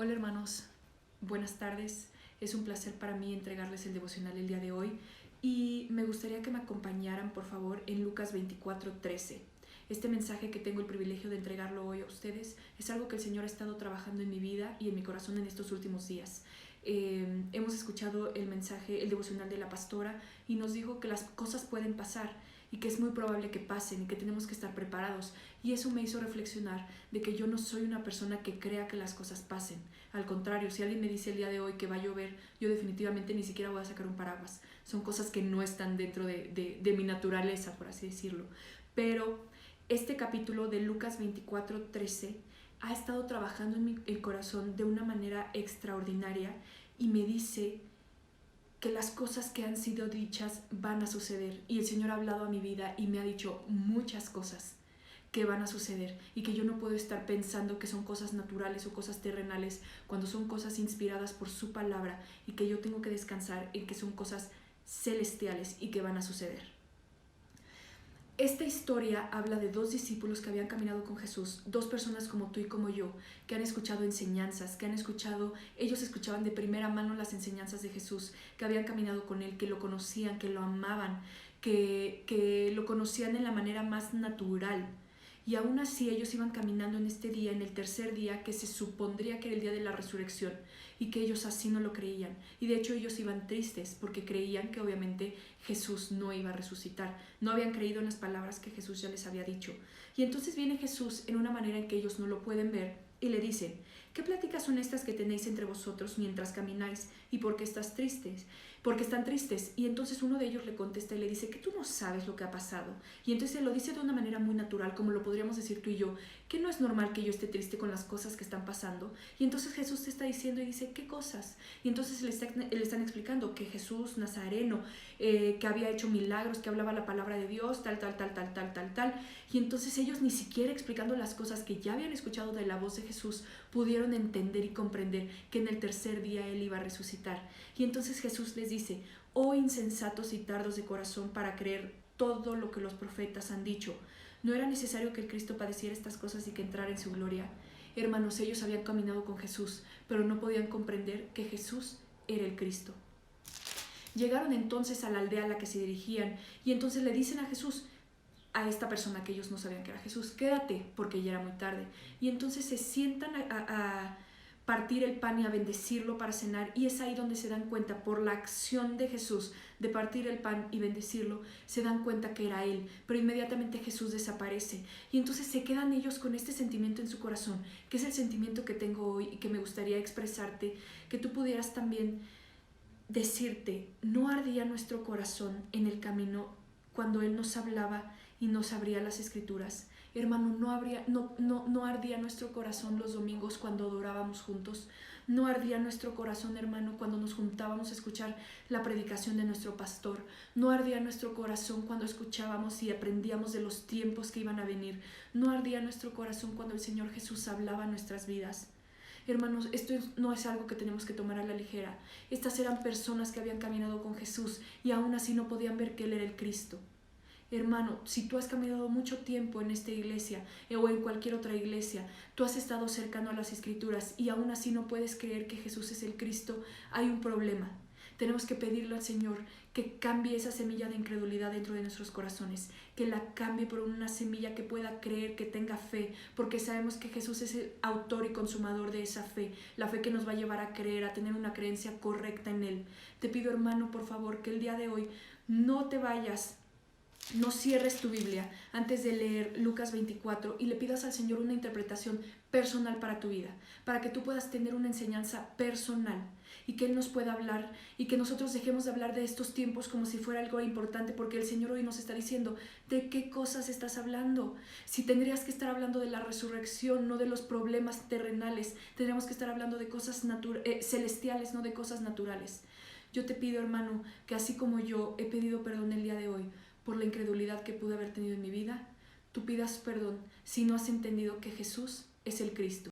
Hola hermanos, buenas tardes. Es un placer para mí entregarles el devocional el día de hoy y me gustaría que me acompañaran por favor en Lucas 24:13. Este mensaje que tengo el privilegio de entregarlo hoy a ustedes es algo que el Señor ha estado trabajando en mi vida y en mi corazón en estos últimos días. Hemos escuchado el mensaje, el devocional de la pastora, y nos dijo que las cosas pueden pasar y que es muy probable que pasen y que tenemos que estar preparados. Y eso me hizo reflexionar de que yo no soy una persona que crea que las cosas pasen. Al contrario, si alguien me dice el día de hoy que va a llover, yo definitivamente ni siquiera voy a sacar un paraguas. Son cosas que no están dentro de mi naturaleza, por así decirlo. Pero este capítulo de Lucas 24:13 ha estado trabajando en mi corazón de una manera extraordinaria y me dice que las cosas que han sido dichas van a suceder. Y el Señor ha hablado a mi vida y me ha dicho muchas cosas que van a suceder y que yo no puedo estar pensando que son cosas naturales o cosas terrenales cuando son cosas inspiradas por su palabra, y que yo tengo que descansar en que son cosas celestiales y que van a suceder. Esta historia habla de dos discípulos que habían caminado con Jesús, dos personas como tú y como yo, que han escuchado enseñanzas, ellos escuchaban de primera mano las enseñanzas de Jesús, que habían caminado con Él, que lo conocían, que lo amaban, que lo conocían en la manera más natural. Y aún así ellos iban caminando en este día, en el tercer día, que se supondría que era el día de la resurrección, y que ellos así no lo creían. Y de hecho ellos iban tristes porque creían que obviamente Jesús no iba a resucitar. No habían creído en las palabras que Jesús ya les había dicho. Y entonces viene Jesús en una manera en que ellos no lo pueden ver y le dicen: ¿qué pláticas son estas que tenéis entre vosotros mientras camináis? ¿Y por qué estás tristes? Porque están tristes. Y entonces uno de ellos le contesta y le dice: que tú no sabes lo que ha pasado. Y entonces él lo dice de una manera muy natural, como lo podríamos decir tú y yo, que no es normal que yo esté triste con las cosas que están pasando. Y entonces Jesús te está diciendo y dice: ¿qué cosas? Y entonces le están explicando que Jesús Nazareno, que había hecho milagros, que hablaba la palabra de Dios, tal. Y entonces ellos, ni siquiera explicando las cosas que ya habían escuchado de la voz de Jesús, pudieron entender y comprender que en el tercer día Él iba a resucitar. Y entonces Jesús les dice: oh insensatos y tardos de corazón para creer todo lo que los profetas han dicho. ¿No era necesario que el Cristo padeciera estas cosas y que entrara en su gloria? Hermanos, ellos habían caminado con Jesús, pero no podían comprender que Jesús era el Cristo. Llegaron entonces a la aldea a la que se dirigían, y entonces le dicen a Jesús, a esta persona que ellos no sabían que era Jesús: quédate, porque ya era muy tarde. Y entonces se sientan a partir el pan y a bendecirlo para cenar, y es ahí donde se dan cuenta, por la acción de Jesús de partir el pan y bendecirlo, se dan cuenta que era Él. Pero inmediatamente Jesús desaparece, y entonces se quedan ellos con este sentimiento en su corazón, que es el sentimiento que tengo hoy y que me gustaría expresarte, que tú pudieras también decirte: ¿no ardía nuestro corazón en el camino cuando Él nos hablaba y nos abría las escrituras? Hermano, no ardía nuestro corazón los domingos cuando adorábamos juntos. No ardía nuestro corazón, hermano, cuando nos juntábamos a escuchar la predicación de nuestro pastor. No ardía nuestro corazón cuando escuchábamos y aprendíamos de los tiempos que iban a venir. No ardía nuestro corazón cuando el Señor Jesús hablaba a nuestras vidas. Hermanos, esto no es algo que tenemos que tomar a la ligera. Estas eran personas que habían caminado con Jesús y aún así no podían ver que Él era el Cristo. Hermano, si tú has caminado mucho tiempo en esta iglesia o en cualquier otra iglesia, tú has estado cercano a las Escrituras y aún así no puedes creer que Jesús es el Cristo, hay un problema. Tenemos que pedirle al Señor que cambie esa semilla de incredulidad dentro de nuestros corazones, que la cambie por una semilla que pueda creer, que tenga fe, porque sabemos que Jesús es el autor y consumador de esa fe, la fe que nos va a llevar a creer, a tener una creencia correcta en Él. Te pido, hermano, por favor, que el día de hoy no te vayas, no cierres tu Biblia antes de leer Lucas 24 y le pidas al Señor una interpretación personal para tu vida, para que tú puedas tener una enseñanza personal y que Él nos pueda hablar, y que nosotros dejemos de hablar de estos tiempos como si fuera algo importante, porque el Señor hoy nos está diciendo: ¿de qué cosas estás hablando? Si tendrías que estar hablando de la resurrección, no de los problemas terrenales, tendríamos que estar hablando de cosas celestiales, no de cosas naturales. Yo te pido, hermano, que así como yo he pedido perdón el día de hoy por la incredulidad que pude haber tenido en mi vida, tú pidas perdón si no has entendido que Jesús es el Cristo,